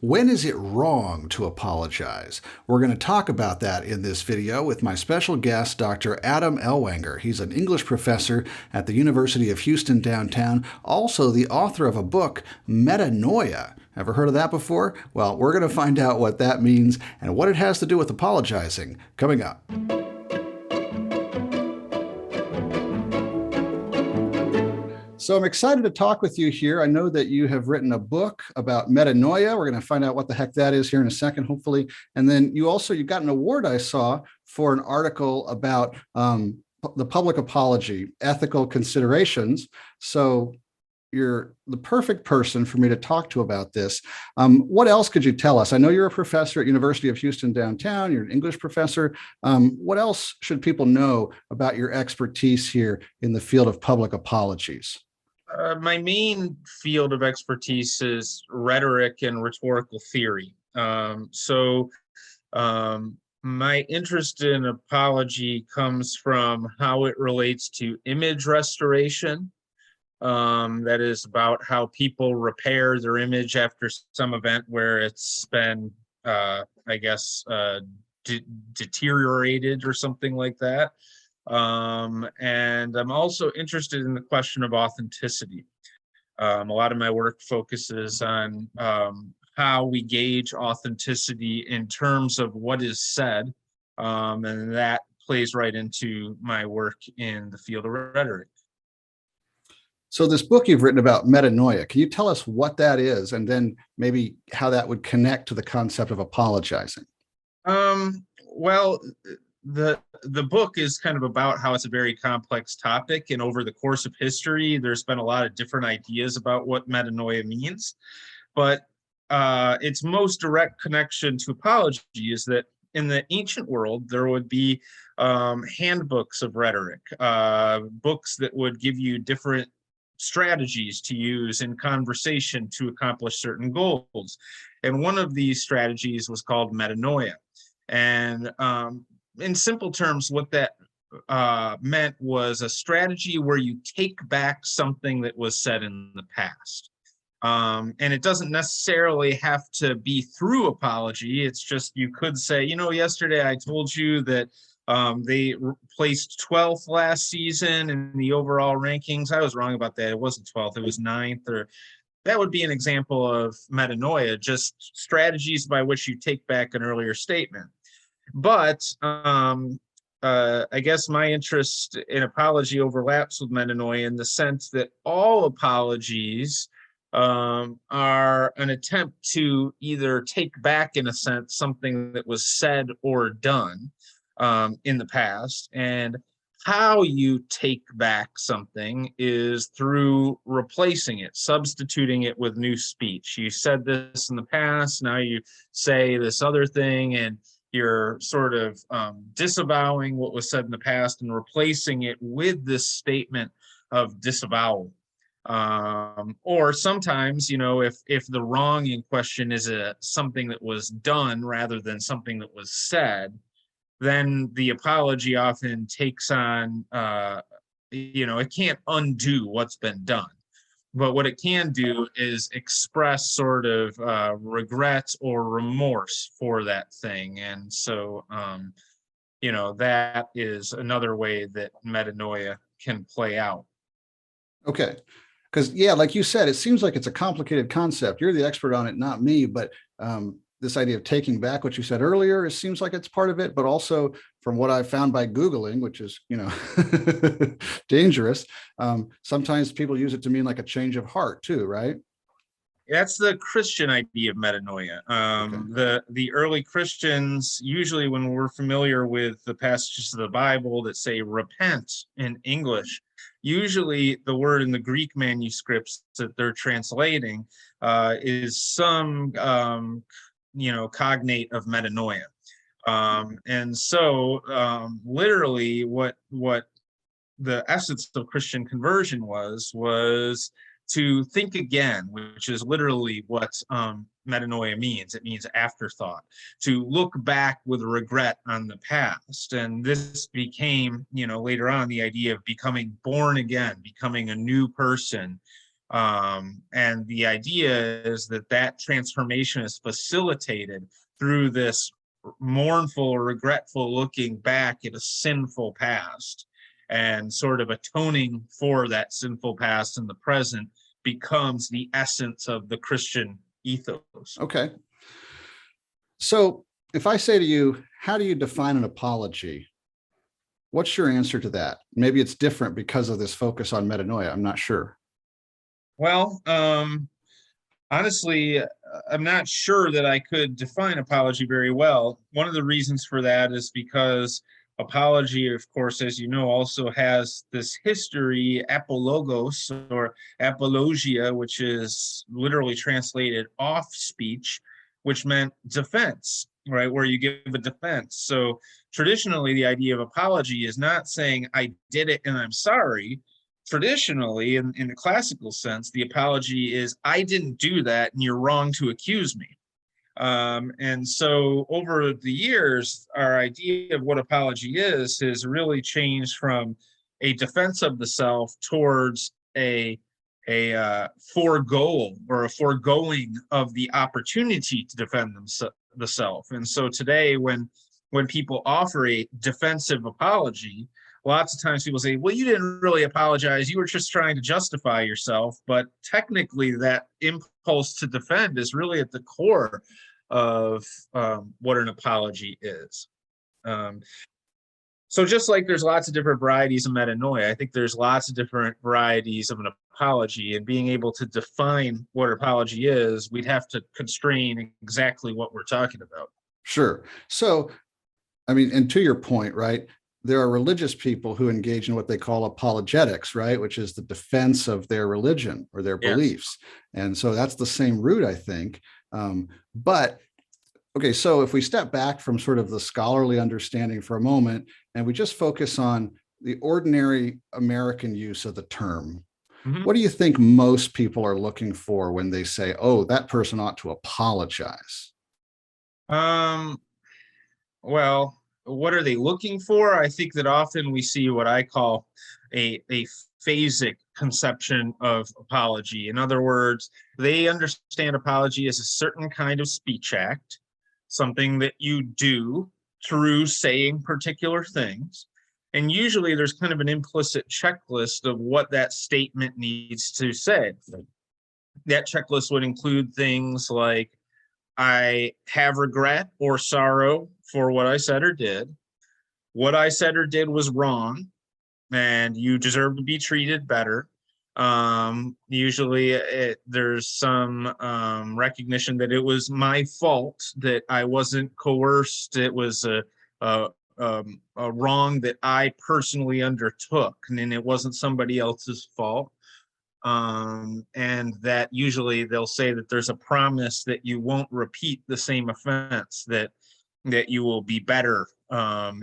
When is it wrong to apologize? We're going to talk about that in this video with my special guest, Dr. Adam Ellwanger. He's an English professor at the University of Houston downtown, also the author of a book, Metanoia. Ever heard of that before? Well, we're going to find out what that means and what it has to do with apologizing coming up. So I'm excited to talk with you here. I know that you have written a book about metanoia. We're going to find out what the heck that is here in a second, hopefully. And then you got an award I saw for an article about the public apology, ethical considerations. So you're the perfect person for me to talk to about this. What else could you tell us? I know you're a professor at University of Houston downtown. You're an English professor. What else should people know about your expertise here in the field of public apologies? My main field of expertise is rhetoric and rhetorical theory. My interest in apology comes from how it relates to image restoration. That is about how people repair their image after some event where it's been, deteriorated or something like that. And I'm also interested in the question of authenticity. A lot of my work focuses on how we gauge authenticity in terms of what is said, and that plays right into my work in the field of rhetoric. So this book you've written about metanoia, can you tell us what that is and then maybe how that would connect to the concept of apologizing? Well, the book is kind of about how it's a very complex topic, and over the course of history, there's been a lot of different ideas about what metanoia means. But its most direct connection to apology is that in the ancient world, there would be handbooks of rhetoric, books that would give you different strategies to use in conversation to accomplish certain goals. And one of these strategies was called metanoia. And in simple terms, what that meant was a strategy where you take back something that was said in the past. And it doesn't necessarily have to be through apology. It's just, you could say, yesterday I told you that they placed 12th last season in the overall rankings. I was wrong about that. It wasn't 12th, it was 9th. Or that would be an example of metanoia, just strategies by which you take back an earlier statement. But I guess my interest in apology overlaps with metanoia in the sense that all apologies are an attempt to either take back, in a sense, something that was said or done in the past. And how you take back something is through replacing it, substituting it with new speech. You said this in the past, now you say this other thing, and you're sort of disavowing what was said in the past and replacing it with this statement of disavowal. Or sometimes, if the wrong in question is something that was done rather than something that was said, then the apology often takes on, it can't undo what's been done. But what it can do is express sort of regret or remorse for that thing. And so, that is another way that metanoia can play out. Okay. Because, like you said, it seems like it's a complicated concept. You're the expert on it, not me. But this idea of taking back what you said earlier, it seems like it's part of it. But also from what I found by Googling, which is, dangerous, sometimes people use it to mean like a change of heart too, right? That's the Christian idea of metanoia. Okay. The early Christians, usually when we're familiar with the passages of the Bible that say repent in English, usually the word in the Greek manuscripts that they're translating is some cognate of metanoia. And so literally what the essence of Christian conversion was to think again, which is literally what metanoia means. It means afterthought, to look back with regret on the past. And this became, later on, the idea of becoming born again, becoming a new person, And the idea is that that transformation is facilitated through this mournful, regretful looking back at a sinful past and sort of atoning for that sinful past in the present becomes the essence of the Christian ethos. Okay. So if I say to you, how do you define an apology? What's your answer to that? Maybe it's different because of this focus on metanoia. I'm not sure. Well, honestly, I'm not sure that I could define apology very well. One of the reasons for that is because apology, of course, as you know, also has this history, apologos or apologia, which is literally translated off speech, which meant defense, right? Where you give a defense. So traditionally, the idea of apology is not saying, I did it and I'm sorry. Traditionally, in the classical sense, the apology is, I didn't do that and you're wrong to accuse me. And so over the years, our idea of what apology is has really changed from a defense of the self towards a forego or a foregoing of the opportunity to defend the self. And so today, when people offer a defensive apology, lots of times people say, well, you didn't really apologize. You were just trying to justify yourself. But technically, that impulse to defend is really at the core of what an apology is. So just like there's lots of different varieties of metanoia, I think there's lots of different varieties of an apology, and being able to define what an apology is, we'd have to constrain exactly what we're talking about. Sure. So, I mean, and to your point, right? There are religious people who engage in what they call apologetics, right? Which is the defense of their religion or their beliefs. And so that's the same root, I think. But okay, so if we step back from sort of the scholarly understanding for a moment, and we just focus on the ordinary American use of the term, what do you think most people are looking for when they say, oh, that person ought to apologize? Well, what are they looking for? I think that often we see what I call a phasic conception of apology. In other words, they understand apology as a certain kind of speech act, something that you do through saying particular things. And usually there's kind of an implicit checklist of what that statement needs to say. That checklist would include things like, I have regret or sorrow for what I said or did. What I said or did was wrong, and you deserve to be treated better. Usually there's some recognition that it was my fault, that I wasn't coerced. It was a wrong that I personally undertook, and it wasn't somebody else's fault. And that usually they'll say that there's a promise that you won't repeat the same offense, that you will be better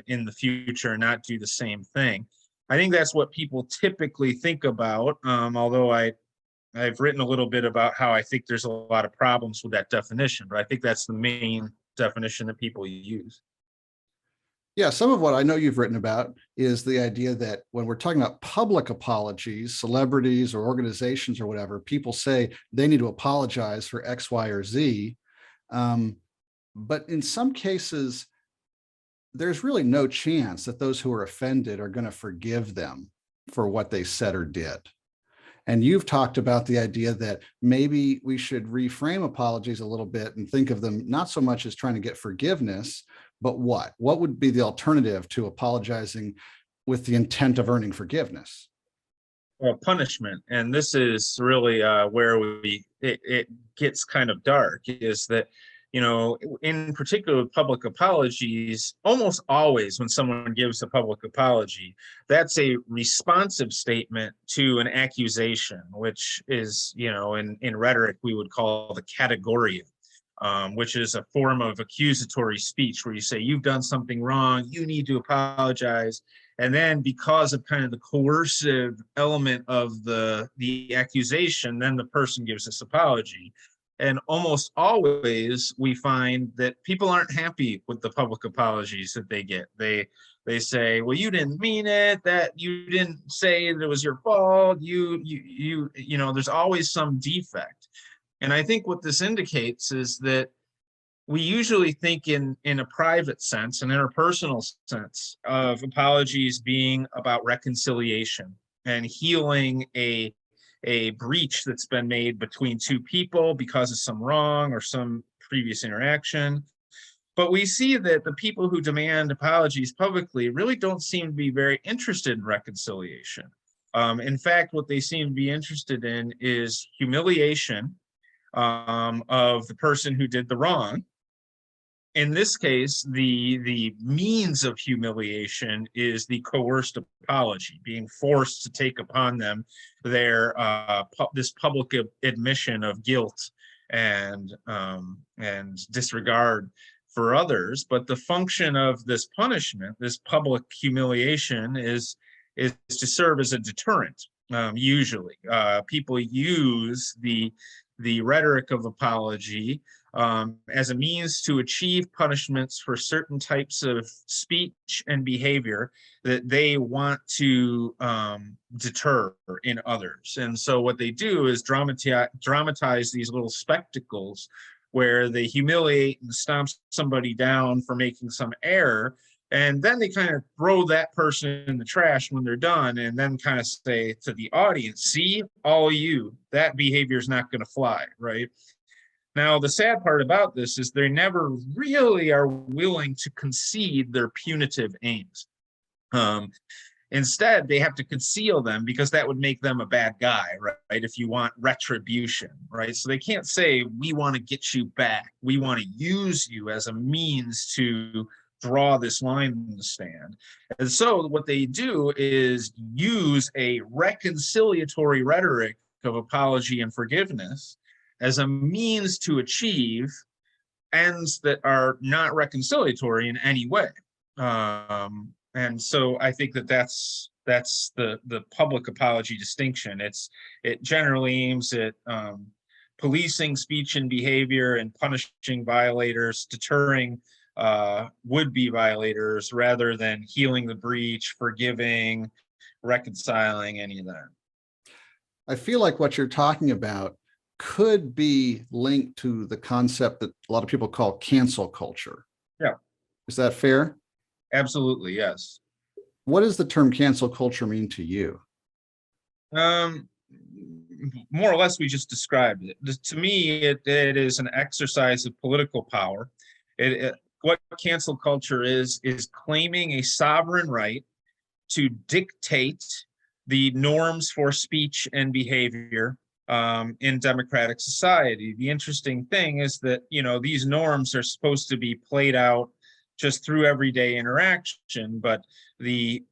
in the future and not do the same thing. I think that's what people typically think about, although I've written a little bit about how I think there's a lot of problems with that definition, but I think that's the main definition that people use. Yeah, some of what I know you've written about is the idea that when we're talking about public apologies, celebrities or organizations or whatever, people say they need to apologize for X, Y, or Z. But in some cases, there's really no chance that those who are offended are going to forgive them for what they said or did. And you've talked about the idea that maybe we should reframe apologies a little bit and think of them not so much as trying to get forgiveness, but what would be the alternative to apologizing with the intent of earning forgiveness? Well, punishment. And this is really where it gets kind of dark, is that, you know, in particular with public apologies, almost always when someone gives a public apology, that's a responsive statement to an accusation, which is, you know, in rhetoric, we would call the categoria, which is a form of accusatory speech where you say, you've done something wrong, you need to apologize. And then because of kind of the coercive element of the accusation, then the person gives this apology. And almost always we find that people aren't happy with the public apologies that they get. They They say, well, you didn't mean it, that you didn't say that it was your fault, there's always some defect. And I think what this indicates is that we usually think in a private sense, an interpersonal sense, of apologies being about reconciliation and healing a breach that's been made between two people because of some wrong or some previous interaction. But we see that the people who demand apologies publicly really don't seem to be very interested in reconciliation. In fact, what they seem to be interested in is humiliation of the person who did the wrong. In this case, the means of humiliation is the coerced apology, being forced to take upon them their this public admission of guilt and disregard for others. But the function of this punishment, this public humiliation, is to serve as a deterrent. Usually, people use the rhetoric of apology as a means to achieve punishments for certain types of speech and behavior that they want to deter in others. And so what they do is dramatize these little spectacles where they humiliate and stomp somebody down for making some error. And then they kind of throw that person in the trash when they're done, and then kind of say to the audience, see, all you, that behavior is not going to fly, right? Now, the sad part about this is they never really are willing to concede their punitive aims. Instead, they have to conceal them because that would make them a bad guy, right? If you want retribution, right? So they can't say, we want to get you back. We want to use you as a means to draw this line in the sand. And so what they do is use a reconciliatory rhetoric of apology and forgiveness as a means to achieve ends that are not reconciliatory in any way. And so I think that's the public apology distinction. It generally aims at policing speech and behavior and punishing violators, deterring would-be violators, rather than healing the breach, forgiving, reconciling, any of that. I feel like what you're talking about could be linked to the concept that a lot of people call cancel culture. Yeah. Is that fair? Absolutely, yes. What does the term cancel culture mean to you? More or less, we just described it. To me, it is an exercise of political power. What cancel culture is claiming a sovereign right to dictate the norms for speech and behavior in democratic society. The interesting thing is that, these norms are supposed to be played out just through everyday interaction, but the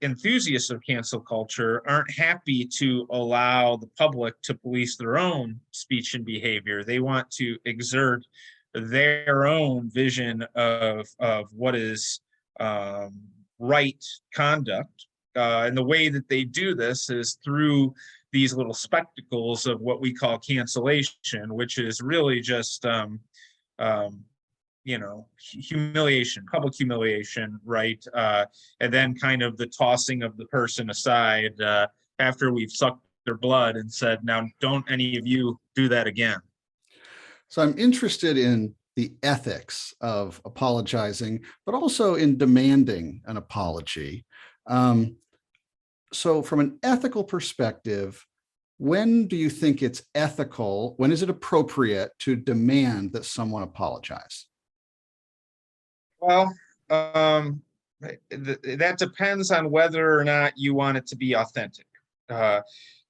enthusiasts of cancel culture aren't happy to allow the public to police their own speech and behavior. They want to exert their own vision of what is right conduct. And the way that they do this is through these little spectacles of what we call cancellation, which is really just humiliation, public humiliation, right? And then kind of the tossing of the person aside after we've sucked their blood and said, now don't any of you do that again. So I'm interested in the ethics of apologizing, but also in demanding an apology. So from an ethical perspective, when do you think it's ethical? When is it appropriate to demand that someone apologize? Well, that depends on whether or not you want it to be authentic.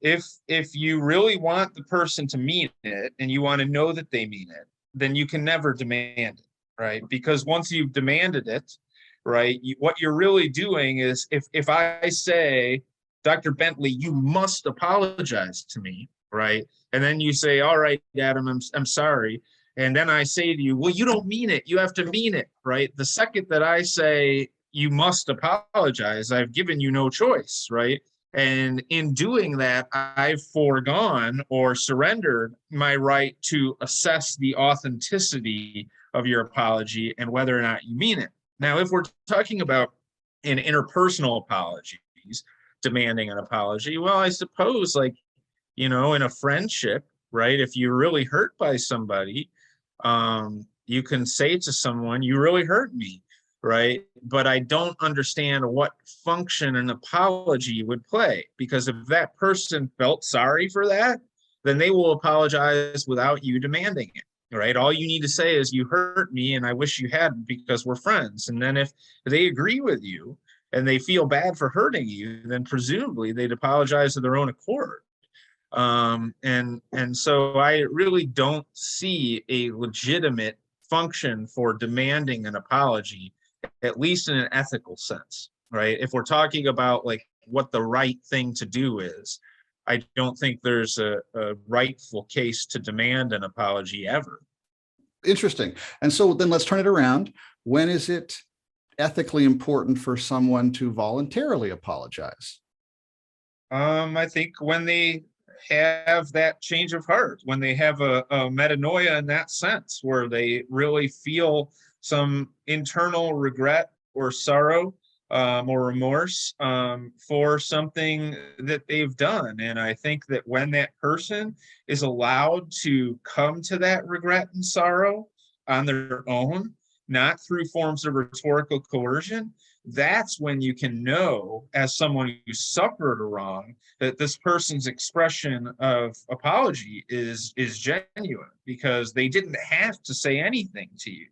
If you really want the person to mean it and you want to know that they mean it, then you can never demand it, right? Because once you've demanded it, right, what you're really doing is if I say, Dr. Bentley, you must apologize to me, right? And then you say, all right, Adam, I'm sorry. And then I say to you, well, you don't mean it. You have to mean it, right? The second that I say you must apologize, I've given you no choice, right? And in doing that, I've foregone or surrendered my right to assess the authenticity of your apology and whether or not you mean it. Now, if we're talking about in interpersonal apologies, demanding an apology, well, I suppose, like, in a friendship, right? If you're really hurt by somebody, you can say to someone, "You really hurt me," right? But I don't understand what function an apology would play, because if that person felt sorry for that, then they will apologize without you demanding it. Right. All you need to say is, "You hurt me and I wish you hadn't, because we're friends." And then if they agree with you and they feel bad for hurting you, then presumably they'd apologize of their own accord. And so I really don't see a legitimate function for demanding an apology, at least in an ethical sense, right? If we're talking about like what the right thing to do is, I don't think there's a rightful case to demand an apology ever. Interesting. And so then let's turn it around. When is it ethically important for someone to voluntarily apologize? I think when they have that change of heart, when they have a metanoia in that sense, where they really feel some internal regret or sorrow, or remorse, for something that they've done. And I think that when that person is allowed to come to that regret and sorrow on their own, not through forms of rhetorical coercion, that's when you can know, as someone who suffered a wrong, that this person's expression of apology is genuine, because they didn't have to say anything to you,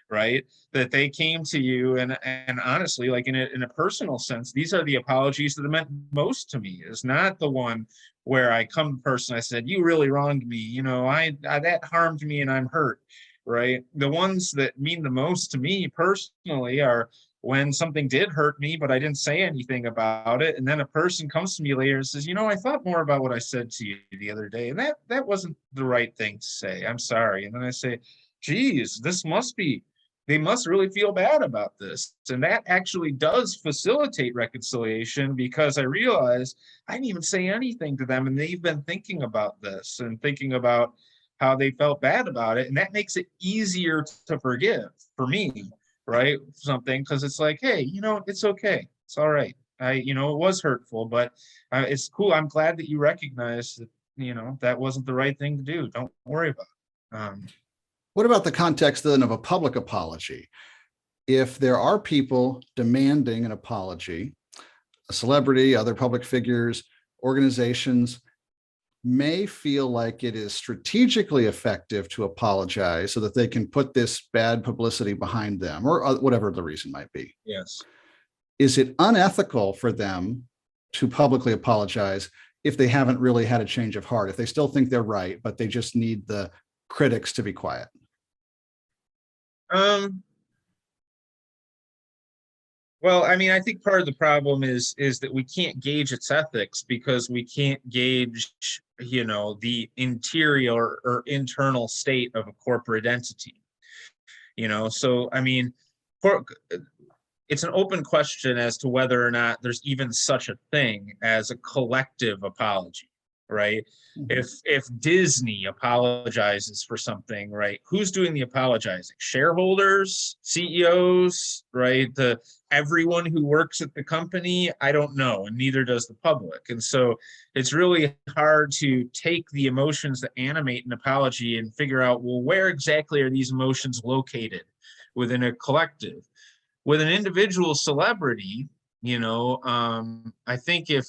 right? That they came to you, and honestly, like in a personal sense, these are the apologies that have meant most to me. Is not the one where I come to person, I said, "You really wronged me, I that harmed me and I'm hurt," right? The ones that mean the most to me personally are when something did hurt me, but I didn't say anything about it. And then a person comes to me later and says, "I thought more about what I said to you the other day, and that wasn't the right thing to say. I'm sorry." And then I say, "Geez, they must really feel bad about this." And that actually does facilitate reconciliation, because I realize I didn't even say anything to them, and they've been thinking about this and thinking about how they felt bad about it. And that makes it easier to forgive for me, right? Something, because it's like, hey, it's okay. It's all right. It was hurtful, but it's cool. I'm glad that you recognize that, that wasn't the right thing to do. Don't worry about it. What about the context then of a public apology? If there are people demanding an apology, a celebrity, other public figures, organizations may feel like it is strategically effective to apologize so that they can put this bad publicity behind them, or whatever the reason might be. Yes. Is it unethical for them to publicly apologize if they haven't really had a change of heart, if they still think they're right, but they just need the critics to be quiet? Well, I mean, I think part of the problem is that we can't gauge its ethics, because we can't gauge, the interior or internal state of a corporate entity. So I mean, it's an open question as to whether or not there's even such a thing as a collective apology, right? Mhm. If Disney apologizes for something, right, who's doing the apologizing? Shareholders, CEOs, right? Everyone who works at the company? I don't know, and neither does the public. And so it's really hard to take the emotions that animate an apology and figure out, well, where exactly are these emotions located within a collective? With an individual celebrity, I think if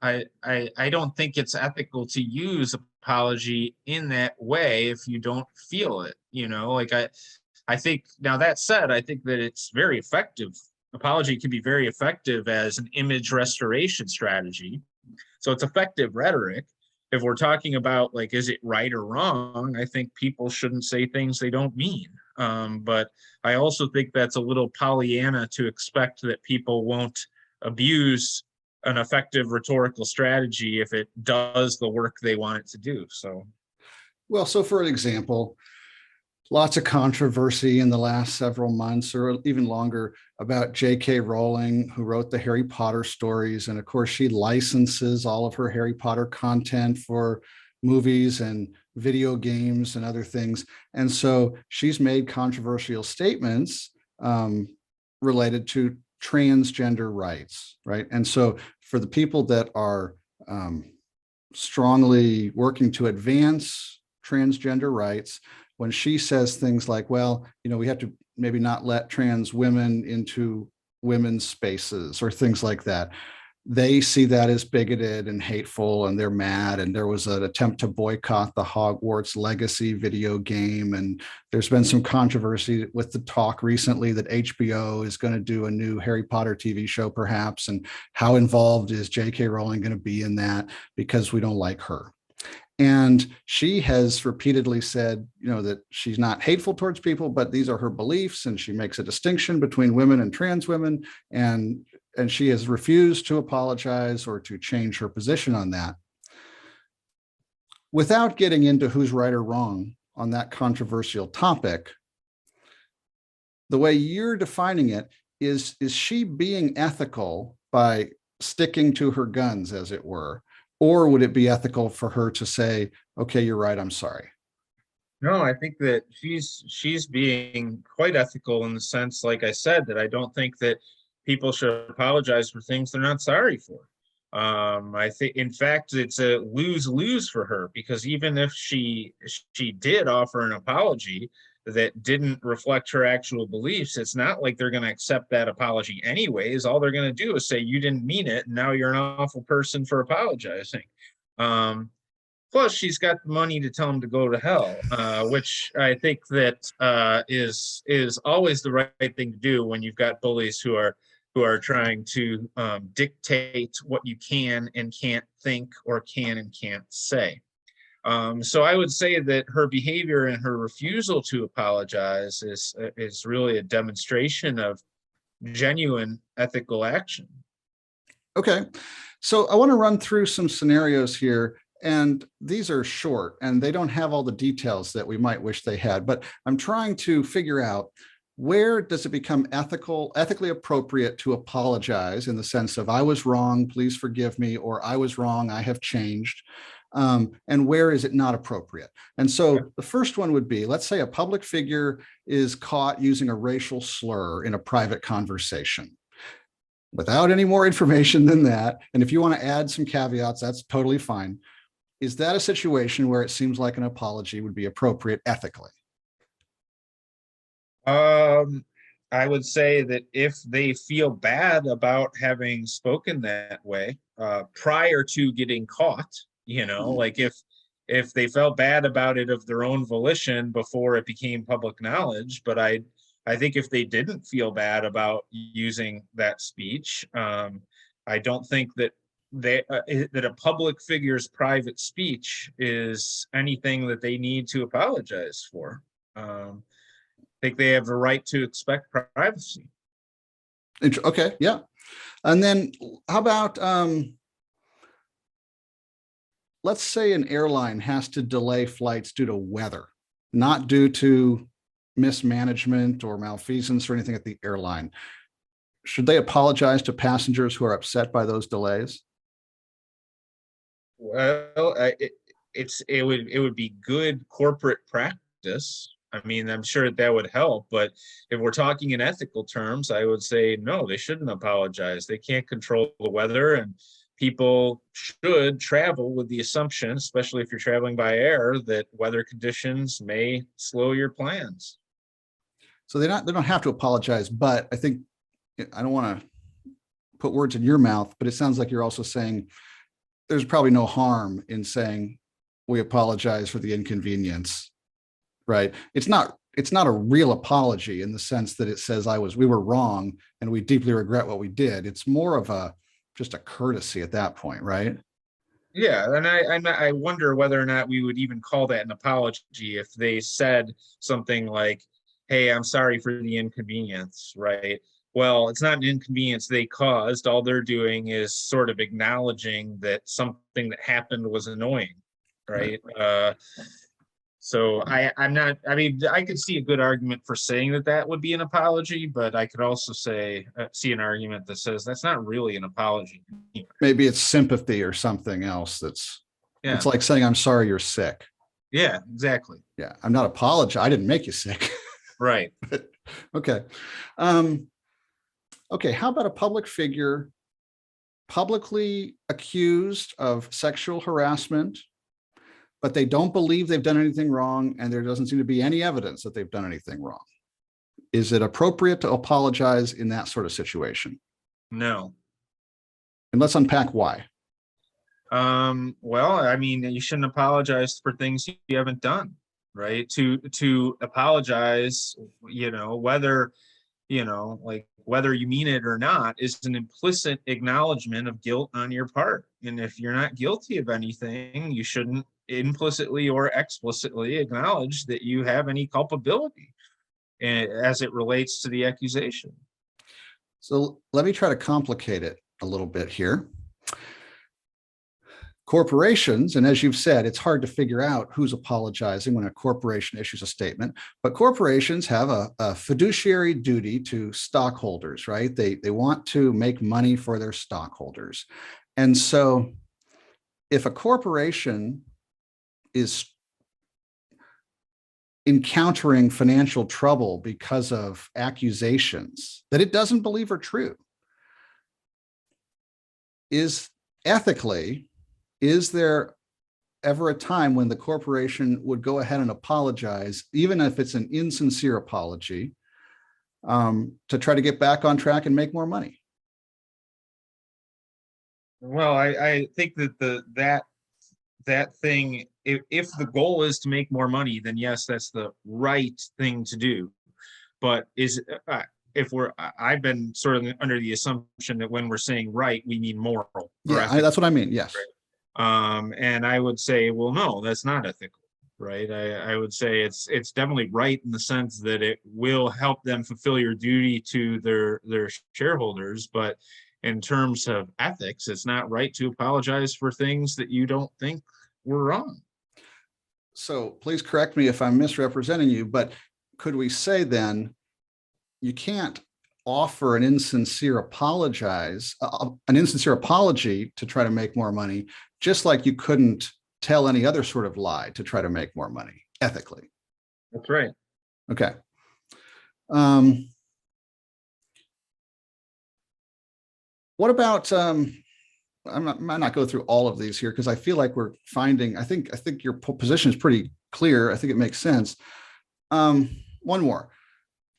I don't think it's ethical to use apology in that way if you don't feel it. Like I think, now that said, I think that it's very effective. Apology can be very effective as an image restoration strategy. So it's effective rhetoric. If we're talking about, like, is it right or wrong, I think people shouldn't say things they don't mean. But I also think that's a little Pollyanna to expect that people won't abuse an effective rhetorical strategy if it does the work they want it to do. So, Well, so for an example, lots of controversy in the last several months or even longer about J.K. Rowling, who wrote the Harry Potter stories. And of course, she licenses all of her Harry Potter content for movies and video games and other things. And so she's made controversial statements related to transgender rights, right? And so for the people that are strongly working to advance transgender rights, when she says things like, well, we have to maybe not let trans women into women's spaces or things like that, they see that as bigoted and hateful, and they're mad. And there was an attempt to boycott the Hogwarts Legacy video game. And there's been some controversy with the talk recently that HBO is going to do a new Harry Potter TV show, perhaps. And how involved is J.K. Rowling going to be in that, because we don't like her. And she has repeatedly said, that she's not hateful towards people, but these are her beliefs. And she makes a distinction between women and trans women. And she has refused to apologize or to change her position on that. Without getting into who's right or wrong on that controversial topic, the way you're defining it is she being ethical by sticking to her guns, as it were? Or would it be ethical for her to say, okay, you're right, I'm sorry? No, I think that she's being quite ethical in the sense, like I said, that I don't think that people should apologize for things they're not sorry for. I think, in fact, it's a lose-lose for her, because even if she did offer an apology that didn't reflect her actual beliefs, it's not like they're going to accept that apology anyways. All they're going to do is say, you didn't mean it, and now you're an awful person for apologizing. Plus, she's got the money to tell him to go to hell, which I think that is always the right thing to do when you've got bullies who are trying to dictate what you can and can't think, or can and can't say. So I would say that her behavior and her refusal to apologize is really a demonstration of genuine ethical action. Okay, so I want to run through some scenarios here, and these are short and they don't have all the details that we might wish they had, but I'm trying to figure out, where does it become ethically appropriate to apologize, in the sense of, I was wrong, please forgive me, or I was wrong, I have changed, and where is it not appropriate? And so the first one would be, let's say a public figure is caught using a racial slur in a private conversation. Without any more information than that, and if you want to add some caveats, that's totally fine. Is that a situation where it seems like an apology would be appropriate ethically? I would say that if they feel bad about having spoken that way prior to getting caught, like if they felt bad about it of their own volition before it became public knowledge. But I think if they didn't feel bad about using that speech, I don't think that that a public figure's private speech is anything that they need to apologize for. I think they have the right to expect privacy. Okay, yeah. And then how about, let's say an airline has to delay flights due to weather, not due to mismanagement or malfeasance or anything at the airline. Should they apologize to passengers who are upset by those delays? Well, it would be good corporate practice. I mean, I'm sure that would help, but if we're talking in ethical terms, I would say no, they shouldn't apologize. They can't control the weather, and people should travel with the assumption, especially if you're traveling by air, that weather conditions may slow your plans. So they don't have to apologize, but I think, I don't want to put words in your mouth, but it sounds like you're also saying there's probably no harm in saying, we apologize for the inconvenience, right? It's not a real apology in the sense that it says we were wrong and we deeply regret what we did. It's more of just a courtesy at that point, right? Yeah, and I wonder whether or not we would even call that an apology if they said something like, hey, I'm sorry for the inconvenience, right? Well, it's not an inconvenience they caused. All they're doing is sort of acknowledging that something that happened was annoying, right? So I'm not, I mean, I could see a good argument for saying that would be an apology, but I could also see an argument that says that's not really an apology. Maybe it's sympathy or something else that's Yeah. It's like saying, I'm sorry you're sick. Yeah, exactly. Yeah, I'm not apologizing. I didn't make you sick. Right. Okay. Okay, how about a public figure publicly accused of sexual harassment, but they don't believe they've done anything wrong, and there doesn't seem to be any evidence that they've done anything wrong? Is it appropriate to apologize in that sort of situation? No. And let's unpack why. Well, I mean, you shouldn't apologize for things you haven't done, right? To apologize, whether, like whether you mean it or not, is an implicit acknowledgement of guilt on your part. And if you're not guilty of anything, you shouldn't implicitly or explicitly acknowledge that you have any culpability as it relates to the accusation. So let me try to complicate it a little bit here. Corporations, and as you've said, it's hard to figure out who's apologizing when a corporation issues a statement, but corporations have a fiduciary duty to stockholders, right? They want to make money for their stockholders. And so if a corporation is encountering financial trouble because of accusations that it doesn't believe are true, is there ever a time when the corporation would go ahead and apologize, even if it's an insincere apology, to try to get back on track and make more money? Well, I think that that thing, if the goal is to make more money, then yes, that's the right thing to do. But I've been sort of under the assumption that when we're saying right, we mean moral. Yeah, that's what I mean. Yes. And I would say, well, no, that's not ethical, right? I would say it's definitely right in the sense that it will help them fulfill your duty to their shareholders, but in terms of ethics, it's not right to apologize for things that you don't think were wrong. So please correct me if I'm misrepresenting you, but could we say then you can't offer an insincere apology to try to make more money, just like you couldn't tell any other sort of lie to try to make more money ethically? That's right. Okay. What about I might not go through all of these here because I feel like we're finding, I think your position is pretty clear. I think it makes sense. One more.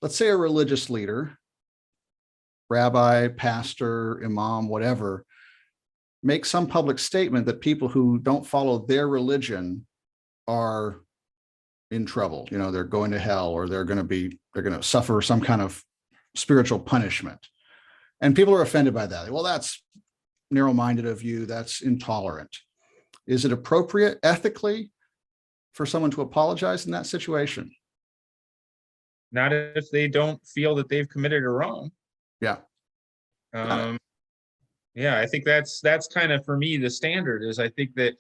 Let's say a religious leader, rabbi, pastor, imam, whatever, make some public statement that people who don't follow their religion are in trouble. They're going to hell, or they're going to suffer some kind of spiritual punishment. And people are offended by that. Well, that's narrow-minded of you. That's intolerant. Is it appropriate ethically for someone to apologize in that situation? Not if they don't feel that they've committed a wrong. Yeah. Yeah, I think that's kind of, for me, the standard is, I think that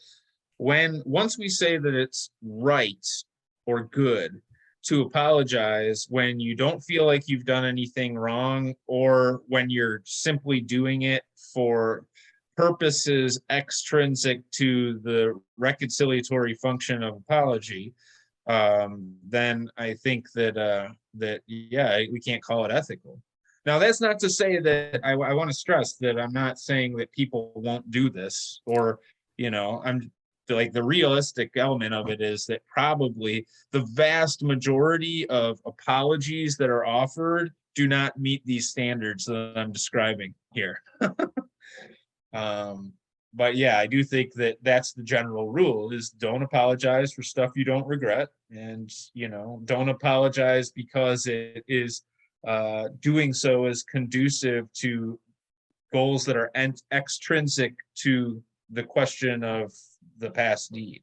once we say that it's right or good to apologize when you don't feel like you've done anything wrong, or when you're simply doing it for purposes extrinsic to the reconciliatory function of apology, then I think that yeah, we can't call it ethical. Now, that's not to say that I want to stress that I'm not saying that people won't do this, or, I'm like, the realistic element of it is that probably the vast majority of apologies that are offered do not meet these standards that I'm describing here. But yeah, I do think that that's the general rule, is don't apologize for stuff you don't regret. And, don't apologize because it is doing so is conducive to goals that are extrinsic to the question of the past deed.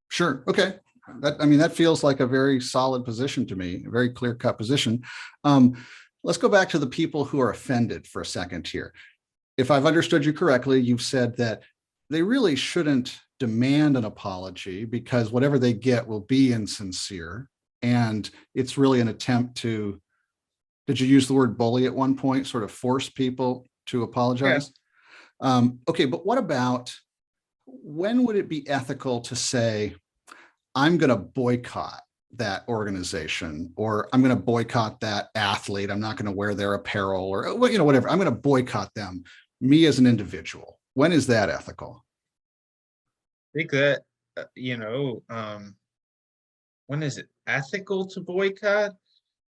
Sure. Okay. That feels like a very solid position to me, a very clear-cut position. Let's go back to the people who are offended for a second here. If I've understood you correctly, you've said that they really shouldn't demand an apology because whatever they get will be insincere. And it's really an attempt to, did you use the word bully at one point, sort of force people to apologize? Yeah. Okay, but what about when would it be ethical to say, I'm going to boycott that organization, or I'm going to boycott that athlete. I'm not going to wear their apparel, or whatever. I'm going to boycott them, me as an individual. When is that ethical? I think that, when is it ethical to boycott?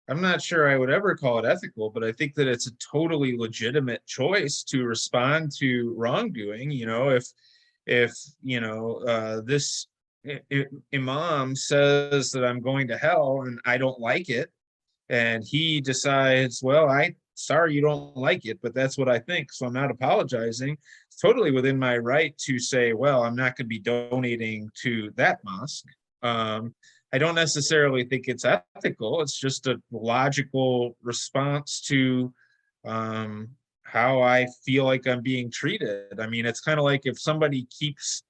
I'm not sure I would ever call it ethical, but I think that it's a totally legitimate choice to respond to wrongdoing. If this imam says that I'm going to hell and I don't like it, and he decides, well, I sorry you don't like it, but that's what I think, so I'm not apologizing. It's totally within my right to say, well, I'm not going to be donating to that mosque. I don't necessarily think it's ethical. It's just a logical response to how I feel like I'm being treated. I mean, it's kind of like if somebody keeps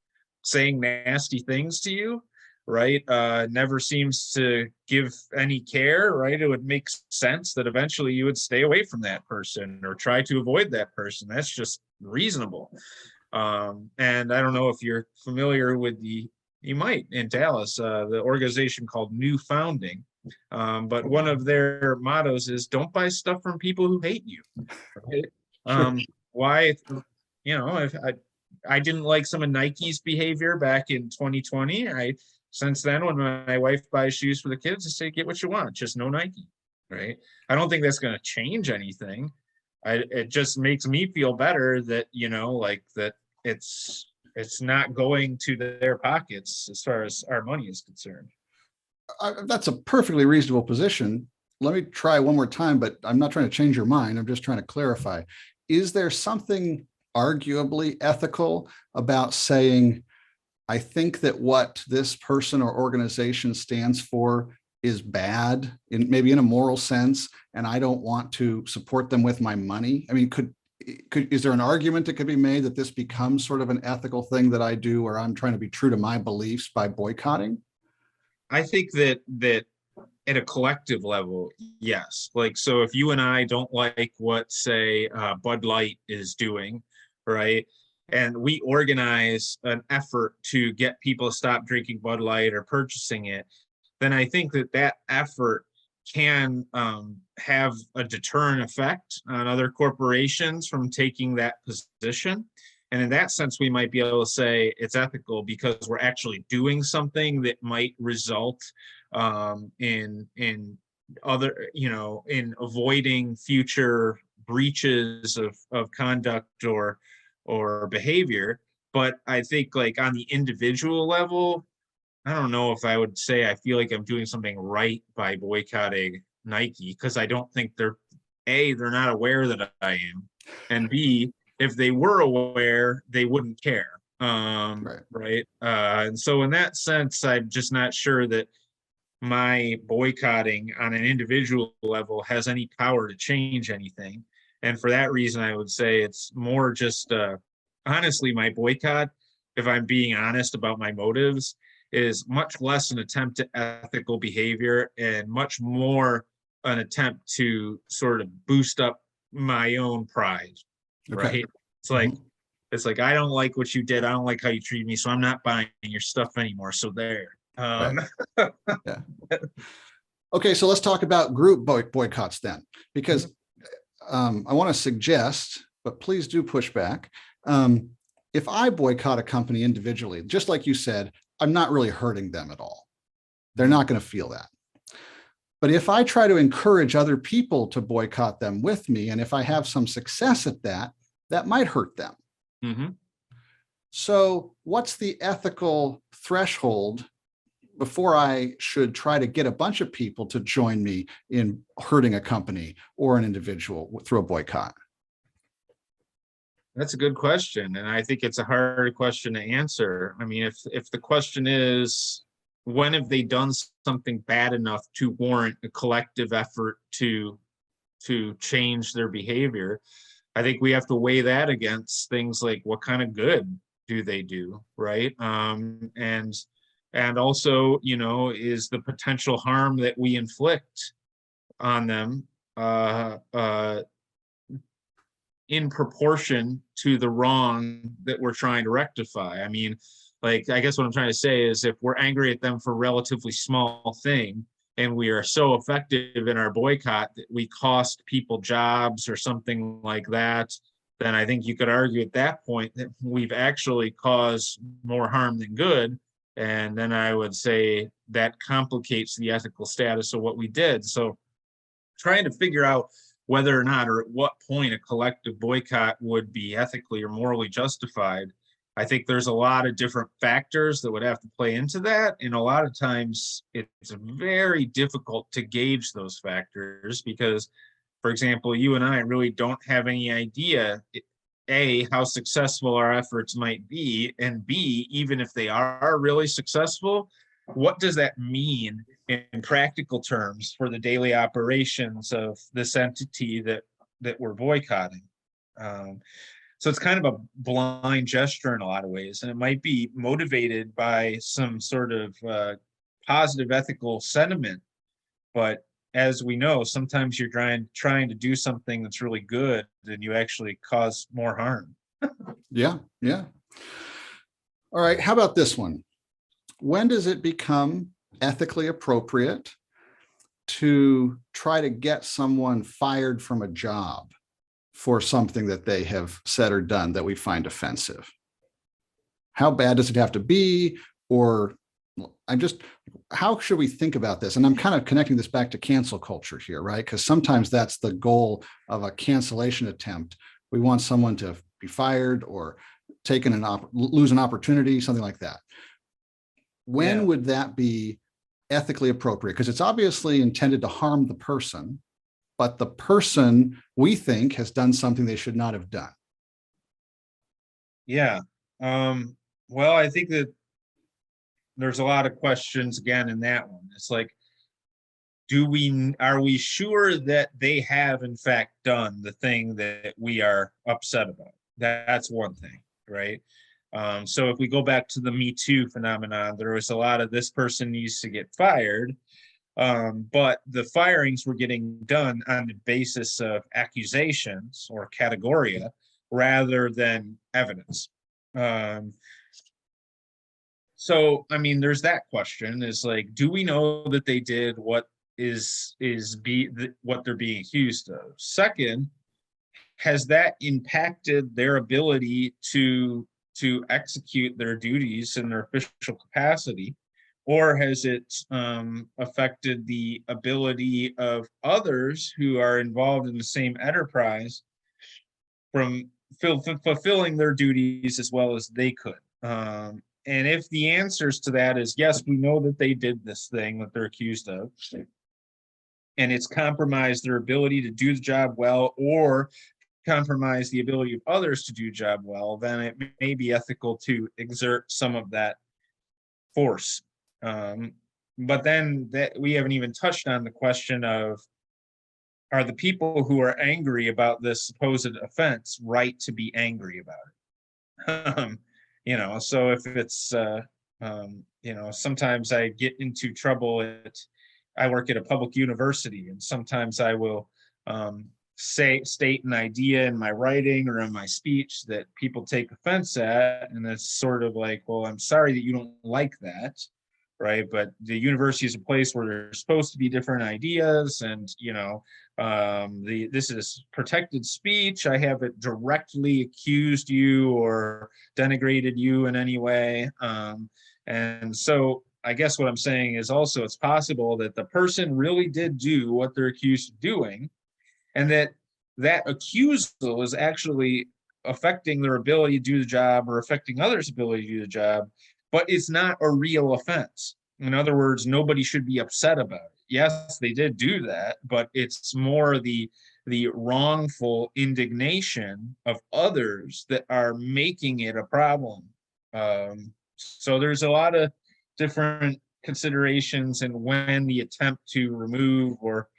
saying nasty things to you, right? Never seems to give any care, right? It would make sense that eventually you would stay away from that person or try to avoid that person. That's just reasonable. And I don't know if you're familiar with you might in Dallas, the organization called New Founding. But one of their mottos is don't buy stuff from people who hate you. Right? Sure. Why, if I didn't like some of Nike's behavior back in 2020. Since then, when my wife buys shoes for the kids, I say, get what you want, just no Nike, right? I don't think that's going to change anything. It just makes me feel better that, like that it's not going to their pockets as far as our money is concerned. That's a perfectly reasonable position. Let me try one more time, but I'm not trying to change your mind. I'm just trying to clarify. Is there something arguably ethical about saying, I think that what this person or organization stands for is bad, maybe in a moral sense, and I don't want to support them with my money? I mean, is there an argument that could be made that this becomes sort of an ethical thing that I do, or I'm trying to be true to my beliefs by boycotting? I think that at a collective level, yes. Like, so if you and I don't like what, say, Bud Light is doing, right? And we organize an effort to get people to stop drinking Bud Light or purchasing it, then I think that effort can have a deterrent effect on other corporations from taking that position. And in that sense, we might be able to say it's ethical because we're actually doing something that might result in other, in avoiding future breaches of conduct or behavior. But I think, like, on the individual level, I don't know if I would say I feel like I'm doing something right by boycotting Nike, because I don't think they're not aware that I am, and B, if they were aware, they wouldn't care. Right. Right. And so in that sense, I'm just not sure that my boycotting on an individual level has any power to change anything. And for that reason, I would say it's more just honestly, my boycott, if I'm being honest about my motives, is much less an attempt at ethical behavior and much more an attempt to sort of boost up my own pride. Okay. Right. It's like, Mhm. it's like, I don't like what you did. I don't like how you treat me. So I'm not buying your stuff anymore. So there. Right. Yeah. Okay, so let's talk about group boycotts then, because I want to suggest, but please do push back. If I boycott a company individually, just like you said, I'm not really hurting them at all. They're not going to feel that. But if I try to encourage other people to boycott them with me, and if I have some success at that, that might hurt them. Mm-hmm. So what's the ethical threshold before I should try to get a bunch of people to join me in hurting a company or an individual through a boycott? That's a good question, and I think it's a hard question to answer. I mean, if the question is, when have they done something bad enough to warrant a collective effort to change their behavior, I think we have to weigh that against things like what kind of good do they do, right? And also, is the potential harm that we inflict on them in proportion to the wrong that we're trying to rectify. I mean, like, I guess what I'm trying to say is if we're angry at them for a relatively small thing and we are so effective in our boycott that we cost people jobs or something like that, then I think you could argue at that point that we've actually caused more harm than good. And then I would say that complicates the ethical status of what we did. So trying to figure out whether or not, or at what point, a collective boycott would be ethically or morally justified, I think there's a lot of different factors that would have to play into that. And a lot of times it's very difficult to gauge those factors because, for example, you and I really don't have any idea, A, how successful our efforts might be, and B, even if they are really successful, what does that mean in practical terms for the daily operations of this entity that we're boycotting? So it's kind of a blind gesture in a lot of ways, and it might be motivated by some sort of positive ethical sentiment. But as we know, sometimes you're trying to do something that's really good, and you actually cause more harm. Yeah. All right. How about this one? When does it become ethically appropriate to try to get someone fired from a job for something that they have said or done that we find offensive? How bad does it have to be? Or how should we think about this? And I'm kind of connecting this back to cancel culture here, right? Because sometimes that's the goal of a cancellation attempt. We want someone to be fired or lose an opportunity, something like that. When would that be ethically appropriate? Because it's obviously intended to harm the person, but the person, we think, has done something they should not have done. Yeah. Well, I think that there's a lot of questions again in that one. It's like, are we sure that they have in fact done the thing that we are upset about? That's one thing, right? So if we go back to the Me Too phenomenon, there was a lot of this person needs to get fired, but the firings were getting done on the basis of accusations or categoria rather than evidence. So, I mean, there's that question is like, do we know that they did what what they're being accused of? Second, has that impacted their ability to execute their duties in their official capacity, or has it affected the ability of others who are involved in the same enterprise from fulfilling their duties as well as they could? And if the answers to that is yes, we know that they did this thing that they're accused of, and it's compromised their ability to do the job well or compromise the ability of others to do the job well, then it may be ethical to exert some of that force. But then we haven't even touched on the question of, are the people who are angry about this supposed offense right to be angry about it? So if it's, sometimes I get into trouble I work at a public university, and sometimes I will state an idea in my writing or in my speech that people take offense at, and it's sort of like, well, I'm sorry that you don't like that, right? But the university is a place where there's supposed to be different ideas, and this is protected speech. I haven't directly accused you or denigrated you in any way, and so I guess what I'm saying is also it's possible that the person really did do what they're accused of doing, and that accusal is actually affecting their ability to do the job or affecting others' ability to do the job, but it's not a real offense. In other words, nobody should be upset about it. Yes, they did do that, but it's more the wrongful indignation of others that are making it a problem. So there's a lot of different considerations and when the attempt to remove or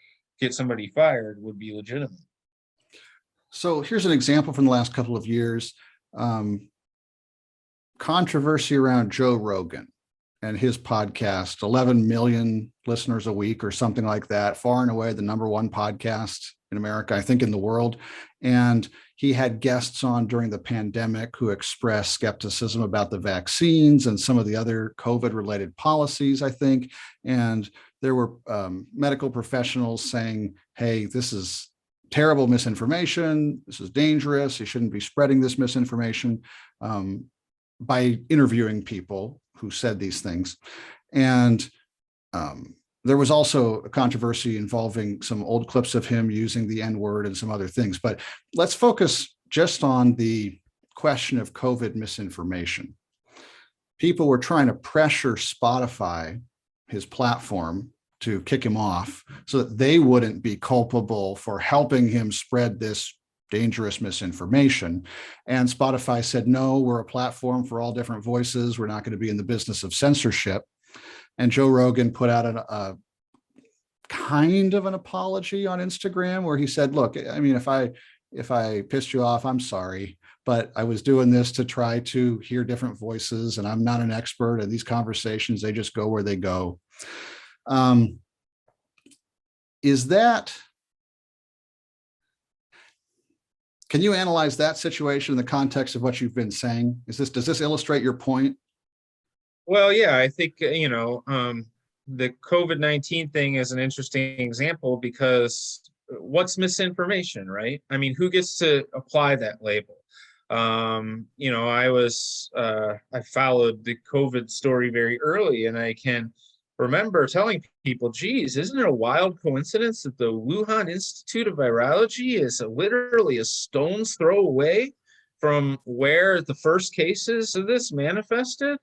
get somebody fired would be legitimate. So here's an example from the last couple of years. Controversy around Joe Rogan and his podcast, 11 million listeners a week or something like that, far and away the #1 podcast in America, I think in the world. And he had guests on during the pandemic who expressed skepticism about the vaccines and some of the other COVID related policies, I think. And there were medical professionals saying, hey, this is terrible misinformation. This is dangerous. You shouldn't be spreading this misinformation, by interviewing people who said these things. And there was also a controversy involving some old clips of him using the N-word and some other things. But let's focus just on the question of COVID misinformation. People were trying to pressure Spotify, his platform, to kick him off so that they wouldn't be culpable for helping him spread this dangerous misinformation. And Spotify said, no, we're a platform for all different voices. We're not going to be in the business of censorship. And Joe Rogan put out a kind of an apology on Instagram where he said, look, I mean, if I pissed you off, I'm sorry, but I was doing this to try to hear different voices, and I'm not an expert, and these conversations, they just go where they go. Can you analyze that situation in the context of what you've been saying? Does this illustrate your point? Well, yeah, I think, the COVID-19 thing is an interesting example because what's misinformation, right? I mean, who gets to apply that label? I followed the COVID story very early, and I can remember telling people, geez, isn't it a wild coincidence that the Wuhan Institute of Virology is literally a stone's throw away from where the first cases of this manifested,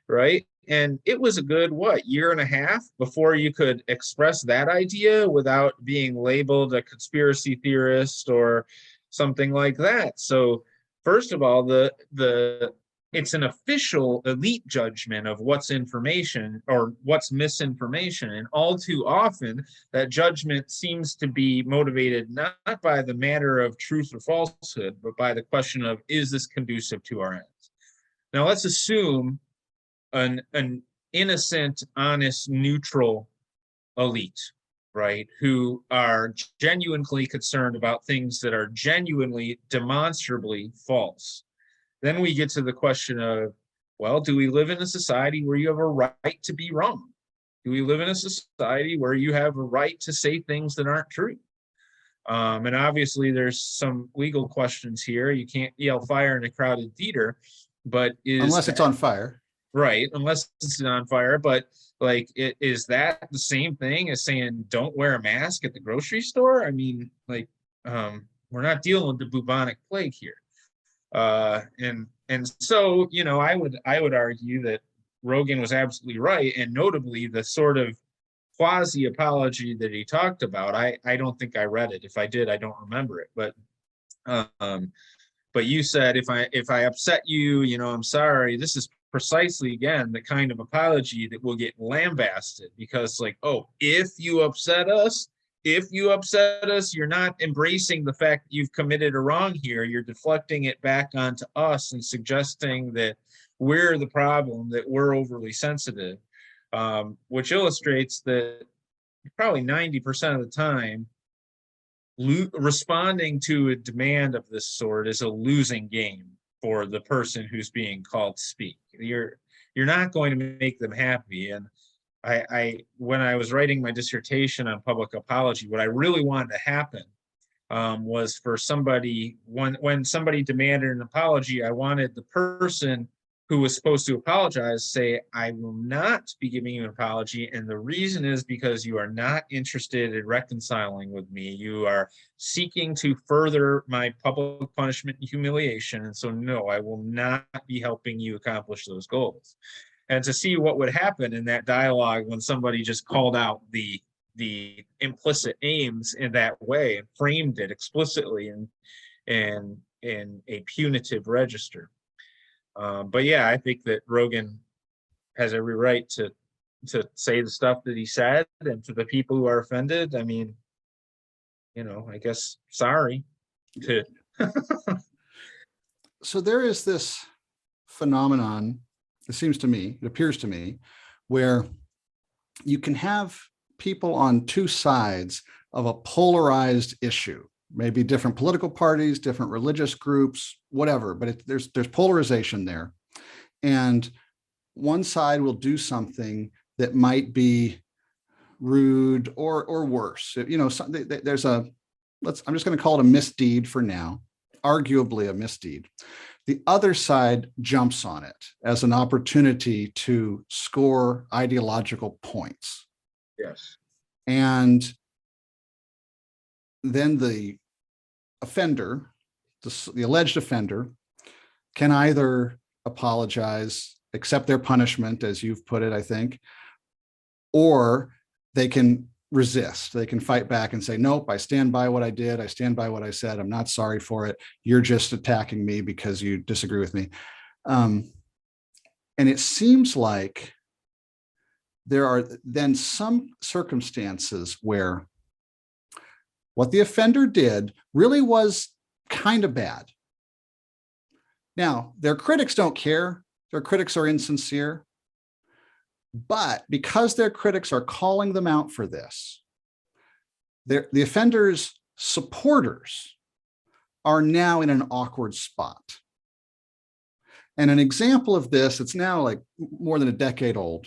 right? And it was a good, year and a half before you could express that idea without being labeled a conspiracy theorist or something like that. So first of all, it's an official elite judgment of what's information or what's misinformation. And all too often, that judgment seems to be motivated not by the matter of truth or falsehood, but by the question of, is this conducive to our ends? Now, let's assume an innocent, honest, neutral elite, right, who are genuinely concerned about things that are genuinely, demonstrably false. Then we get to the question of, well, do we live in a society where you have a right to be wrong? Do we live in a society where you have a right to say things that aren't true? And obviously there's some legal questions here. You can't yell fire in a crowded theater, but unless it's on fire. Right, unless it's on fire. But is that the same thing as saying don't wear a mask at the grocery store? I mean, we're not dealing with the bubonic plague here. And so, I would argue that Rogan was absolutely right. And notably, the sort of quasi apology that he talked about, I don't think I read it. If I did, I don't remember it. But you said, if I upset you, I'm sorry. This is precisely, again, the kind of apology that will get lambasted because if you upset us, you're not embracing the fact that you've committed a wrong here. You're deflecting it back onto us and suggesting that we're the problem, that we're overly sensitive, which illustrates that probably 90% of the time, responding to a demand of this sort is a losing game for the person who's being called to speak. You're not going to make them happy. And when I was writing my dissertation on public apology, what I really wanted to happen was for somebody, when somebody demanded an apology, I wanted the person who was supposed to apologize say, I will not be giving you an apology. And the reason is because you are not interested in reconciling with me. You are seeking to further my public punishment and humiliation. And so, no, I will not be helping you accomplish those goals. And to see what would happen in that dialogue when somebody just called out the implicit aims in that way and framed it explicitly in a punitive register. But yeah, I think that Rogan has every right to say the stuff that he said, and to the people who are offended, I mean, I guess, sorry. So there is this phenomenon, it appears to me, where you can have people on two sides of a polarized issue, maybe different political parties, different religious groups, whatever, but there's polarization there. And one side will do something that might be rude or worse. There's I'm just going to call it a misdeed for now, arguably a misdeed. The other side jumps on it as an opportunity to score ideological points. Yes. And then the offender, the alleged offender, can either apologize, accept their punishment, as you've put it, I think, or they can resist. They can fight back and say, nope, I stand by what I did. I stand by what I said. I'm not sorry for it. You're just attacking me because you disagree with me. And it seems like there are then some circumstances where what the offender did really was kind of bad. Now, their critics don't care. Their critics are insincere. But because their critics are calling them out for this, the offender's supporters are now in an awkward spot. And an example of this, it's now like more than a decade old,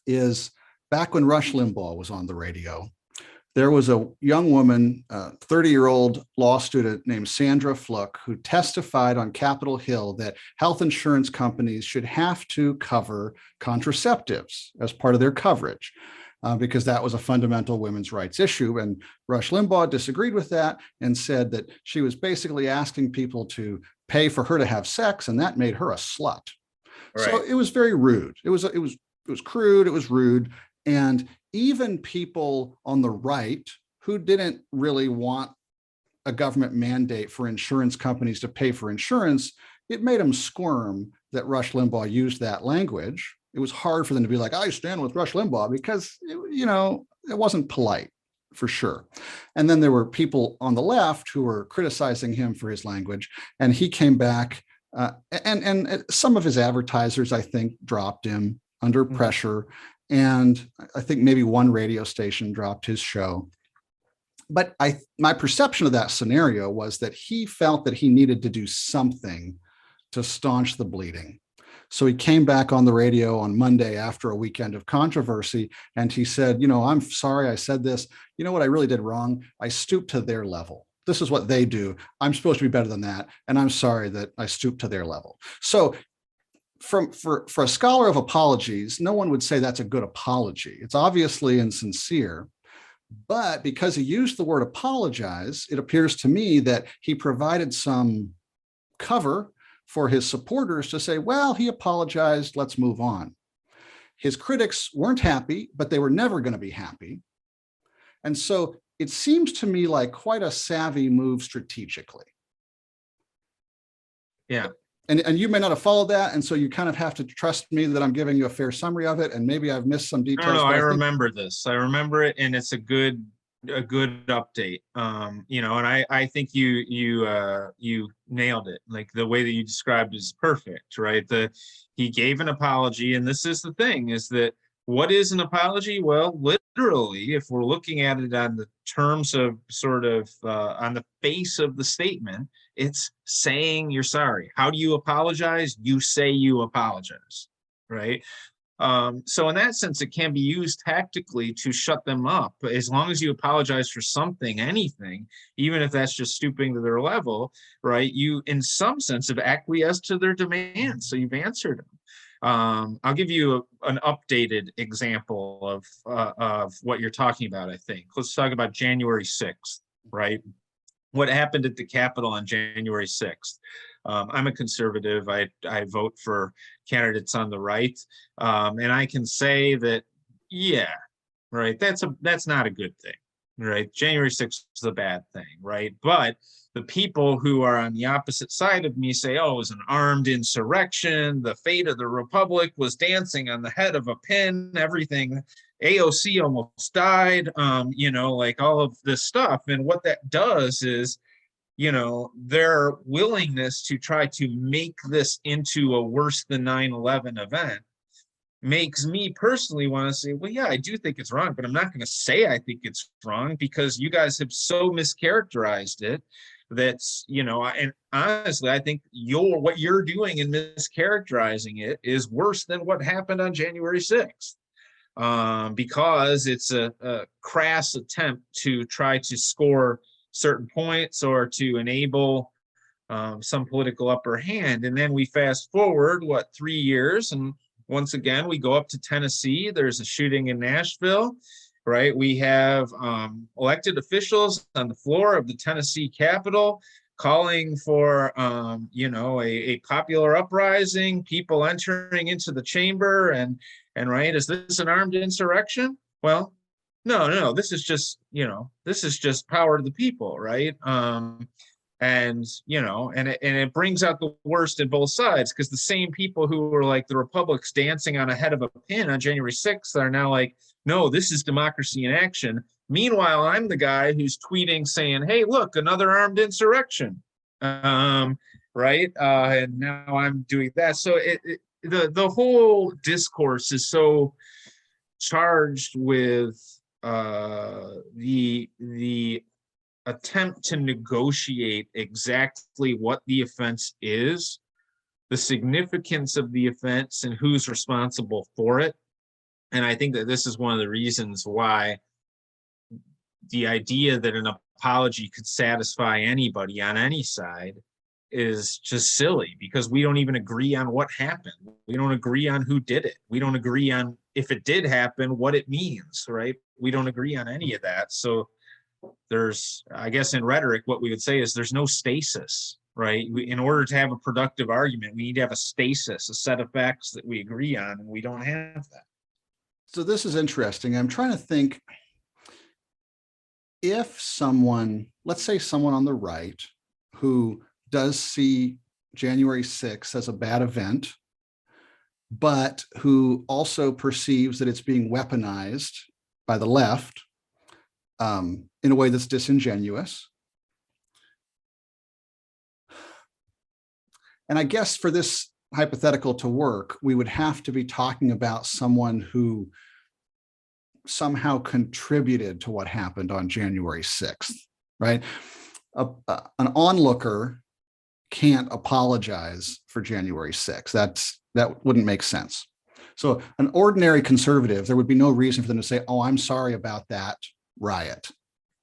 is back when Rush Limbaugh was on the radio. There was a young woman, 30-year-old law student named Sandra Fluck, who testified on Capitol Hill that health insurance companies should have to cover contraceptives as part of their coverage, because that was a fundamental women's rights issue. And Rush Limbaugh disagreed with that and said that she was basically asking people to pay for her to have sex, and that made her a slut. Right. So it was very rude. It was crude. It was rude. And even people on the right who didn't really want a government mandate for insurance companies to pay for insurance, it made them squirm that Rush Limbaugh used that language. It was hard for them to be like, I stand with Rush Limbaugh, because, it wasn't polite, for sure. And then there were people on the left who were criticizing him for his language. And he came back, and some of his advertisers, I think, dropped him under pressure. And I think maybe one radio station dropped his show. But my perception of that scenario was that he felt that he needed to do something to staunch the bleeding. So he came back on the radio on Monday after a weekend of controversy, and he said, I'm sorry I said this. You know what I really did wrong? I stooped to their level. This is what they do. I'm supposed to be better than that. And I'm sorry that I stooped to their level. So for a scholar of apologies, no one would say that's a good apology. It's obviously insincere, but because he used the word apologize, it appears to me that he provided some cover for his supporters to say, well, he apologized, let's move on. His critics weren't happy, but they were never going to be happy. And so it seems to me like quite a savvy move strategically. Yeah. And you may not have followed that, and so you kind of have to trust me that I'm giving you a fair summary of it, and maybe I've missed some details. No, I remember this. I remember it, and it's a good update. And I think you nailed it. Like, the way that you described is perfect, right? He gave an apology, and this is the thing: is that what is an apology? Well, literally, if we're looking at it on the terms of sort of on the face of the statement, it's saying you're sorry. How do you apologize? You say you apologize, right? So in that sense, it can be used tactically to shut them up. But as long as you apologize for something, anything, even if that's just stooping to their level, right? You, in some sense, have acquiesced to their demands. So you've answered them. I'll give you an updated example of what you're talking about, I think. Let's talk about January 6th, right? What happened at the Capitol on January 6th. I'm a conservative. I vote for candidates on the right. And I can say that, yeah, right, that's not a good thing, right? January 6th is a bad thing, right? But the people who are on the opposite side of me say, oh, it was an armed insurrection. The fate of the republic was dancing on the head of a pin, everything. AOC almost died, like all of this stuff. And what that does is, their willingness to try to make this into a worse than 9/11 event makes me personally want to say, well, yeah, I do think it's wrong, but I'm not going to say I think it's wrong because you guys have so mischaracterized it. That's, and honestly, I think what you're doing in mischaracterizing it is worse than what happened on January 6th. Because it's a crass attempt to try to score certain points or to enable some political upper hand. And then we fast forward, 3 years, and once again, we go up to Tennessee. There's a shooting in Nashville, right? We have elected officials on the floor of the Tennessee Capitol calling for, a popular uprising, people entering into the chamber, and right, is this an armed insurrection? Well, no, this is just power to the people, right? And it brings out the worst in both sides, because the same people who were like the Republicans dancing on a head of a pin on January 6th are now like, no, this is democracy in action. Meanwhile, I'm the guy who's tweeting saying, hey, look, another armed insurrection, right? And now I'm doing that. So the whole discourse is so charged with the attempt to negotiate exactly what the offense is, the significance of the offense, and who's responsible for it. And I think that this is one of the reasons why the idea that an apology could satisfy anybody on any side is just silly, because we don't even agree on what happened. We don't agree on who did it. We don't agree on, if it did happen, what it means, right? We don't agree on any of that. So there's, I guess in rhetoric, what we would say is there's no stasis, right? In order to have a productive argument, we need to have a stasis, a set of facts that we agree on, and we don't have that. So this is interesting. I'm trying to think, if someone, let's say someone on the right who does see January 6th as a bad event, but who also perceives that it's being weaponized by the left in a way that's disingenuous. And I guess for this hypothetical to work, we would have to be talking about someone who somehow contributed to what happened on January 6th, right? An onlooker can't apologize for January 6th. That wouldn't make sense. So an ordinary conservative, there would be no reason for them to say, oh, I'm sorry about that riot.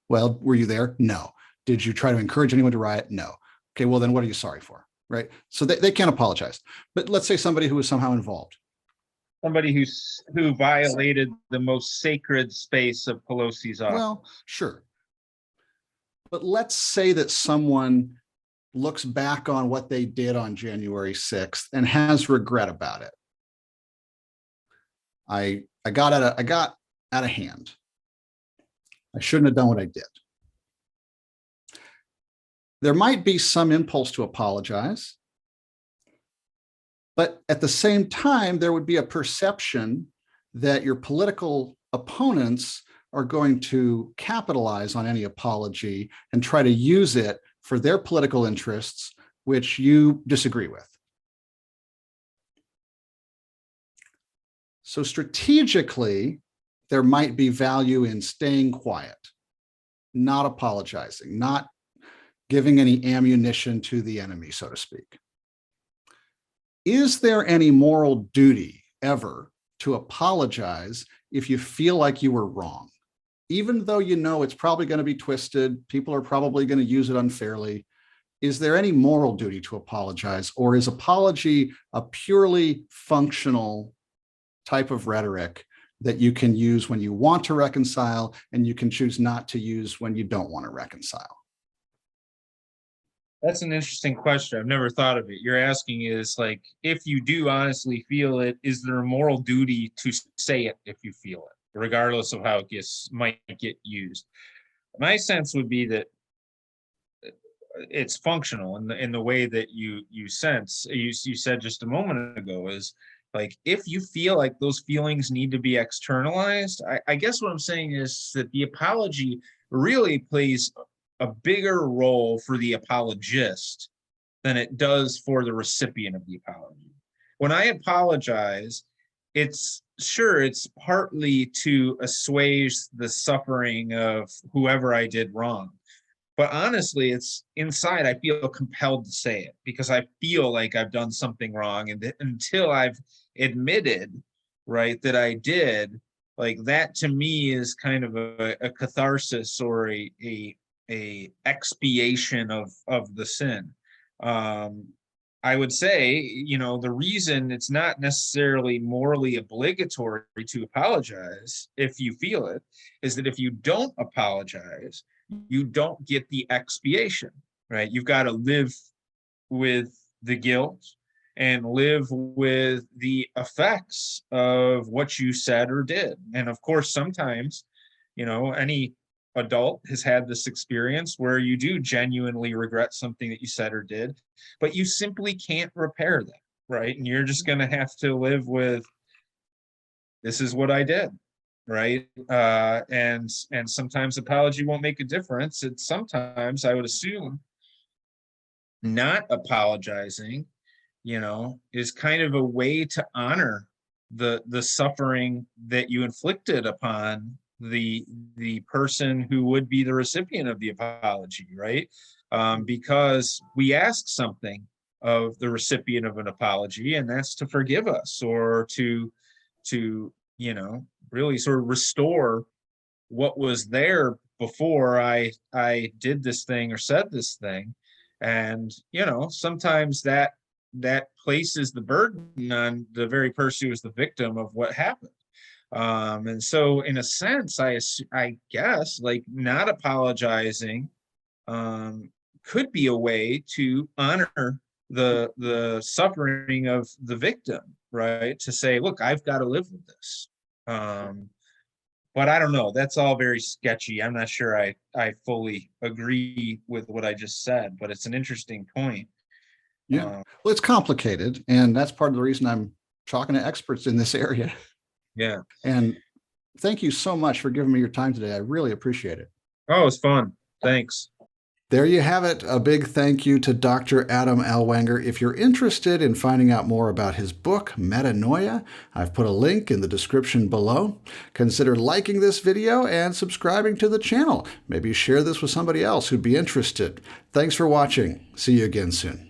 Well, were you there? No. Did you try to encourage anyone to riot? No. Okay, well, then what are you sorry for? Right? So they can't apologize. But let's say somebody who was somehow involved. Somebody who violated the most sacred space of Pelosi's office. Well, sure. But let's say that someone looks back on what they did on January 6th and has regret about it. I got out of hand. I shouldn't have done what I did. There might be some impulse to apologize, but at the same time, there would be a perception that your political opponents are going to capitalize on any apology and try to use it for their political interests, which you disagree with. So strategically, there might be value in staying quiet, not apologizing, not giving any ammunition to the enemy, so to speak. Is there any moral duty ever to apologize if you feel like you were wrong? Even though you know it's probably going to be twisted, people are probably going to use it unfairly. Is there any moral duty to apologize, or is apology a purely functional type of rhetoric that you can use when you want to reconcile and you can choose not to use when you don't want to reconcile? That's an interesting question. I've never thought of it. You're asking is like, if you do honestly feel it, is there a moral duty to say it if you feel it, regardless of how it might get used? My sense would be that it's functional in the way that you said just a moment ago, is like, if you feel like those feelings need to be externalized, I guess what I'm saying is that the apology really plays a bigger role for the apologist than it does for the recipient of the apology. When I apologize, it's sure it's partly to assuage the suffering of whoever I did wrong. But honestly, it's inside, I feel compelled to say it because I feel like I've done something wrong. And until I've admitted, right, that I did, like that to me is kind of a catharsis or a expiation of the sin. Um, I would say, the reason it's not necessarily morally obligatory to apologize if you feel it is that if you don't apologize, you don't get the expiation, right? You've got to live with the guilt and live with the effects of what you said or did. And of course, sometimes, any adult has had this experience where you do genuinely regret something that you said or did, but you simply can't repair that, right? And you're just going to have to live with, this is what I did, right? And sometimes apology won't make a difference. It's sometimes, I would assume, not apologizing, is kind of a way to honor the suffering that you inflicted upon the person who would be the recipient of the apology, right? Because we ask something of the recipient of an apology, and that's to forgive us or to really sort of restore what was there before I did this thing or said this thing. And sometimes that places the burden on the very person who was the victim of what happened. And so in a sense, I guess like not apologizing could be a way to honor the suffering of the victim, right? To say, look, I've got to live with this. But I don't know. That's all very sketchy. I'm not sure I fully agree with what I just said, but it's an interesting point. Yeah. Well, it's complicated, and that's part of the reason I'm talking to experts in this area. Yeah. And thank you so much for giving me your time today. I really appreciate it. Oh, it's fun. Thanks. There you have it. A big thank you to Dr. Adam Ellwanger. If you're interested in finding out more about his book, Metanoia, I've put a link in the description below. Consider liking this video and subscribing to the channel. Maybe share this with somebody else who'd be interested. Thanks for watching. See you again soon.